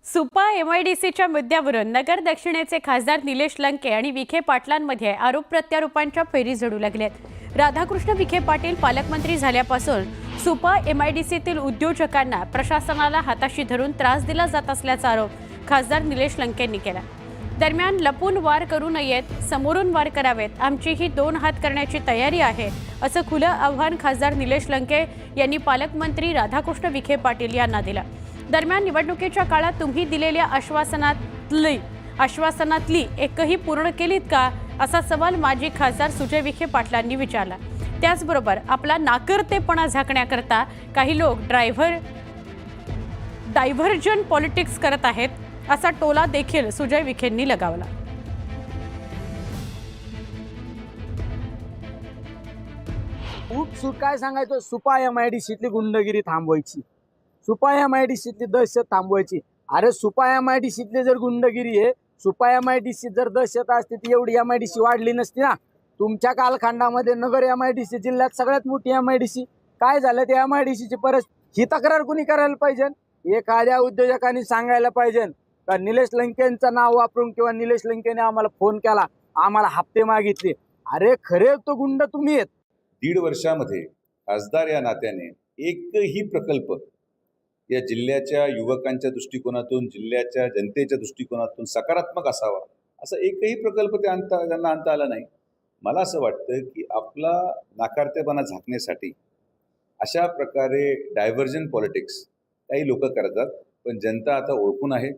सुपा एमआयडीसीच्या मुद्द्यावरून नगर दक्षिणेचे खासदार निलेश लंके आणि विखे पाटलांमध्ये आरोप प्रत्यारोपांच्या फेरी झडू लागल्यात। राधाकृष्ण विखे पाटील पालकमंत्री झाल्यापासून सुपा एमआयडीसीतील उद्योजकांना प्रशासनाला हाताशी धरून त्रास दिला जात असल्याचा आरोप खासदार निलेश लंकेंनी केला। दरम्यान लपून वार करू नयेत, समोरून वार करावेत, आमची ही 2 हात करण्याची तयारी आहे असं खुलं आव्हान खासदार निलेश लंके यांनी पालकमंत्री राधाकृष्ण विखे पाटील यांना दिलं। दरम्यान निवडणुकीच्या काळात तुम्ही दिलेल्या आश्वासनातली एकही पूर्ण केलीत का असा सवाल माजी खासदार सुजय विखे पाटलांनी विचारला। त्याचबरोबर आपला नाकर्तेपणा झाकण्याकरता काही लोक डायव्हर्जन पॉलिटिक्स करत आहेत असा टोला देखील सुजय विखेंनी लगावला। सूट काय सांगायचं, सुपा एमआयडीसीतली गुंडगिरी थांबवायची, सुपा एमआयडीसीतली दहशत थांबवायची। अरे सुपा एमआयडीसीतली जर गुंडगिरी आहे, सुपा एमआयडीसी जर दहशत असते ती एवढी एमआयडीसी वाढली नसती ना। तुमच्या कालखंडामध्ये नगर एमआयडीसी जिल्ह्यात सगळ्यात मोठी एमआयडीसी काय झालं, त्या एमआयडीसीची परिस्थिती ही तक्रार कुणी करायला पाहिजे? एखाद्या उद्योजकांनी सांगायला पाहिजे का निलेश लंकेंचं नाव वापरून किंवा निलेश लंकेने आम्हाला फोन केला, आम्हाला हप्ते मागितले। अरे खरे तो गुंड तुम्ही आहेत। 1.5 वर्षामध्ये खासदार या नात्याने एकही प्रकल्प या जिल्ह्याच्या युवकांच्या दृष्टिकोनातून, जिल्ह्याच्या जनतेच्या दृष्टिकोनातून सकारात्मक असावा असा एकही प्रकल्प त्यांना आणता आला नाही। मला असं वाटतं की आपला नाकारतेपणा झाकण्यासाठी अशा प्रकारे डायव्हर्जन पॉलिटिक्स काही लोक करतात, पण जनता आता ओळखून आहे।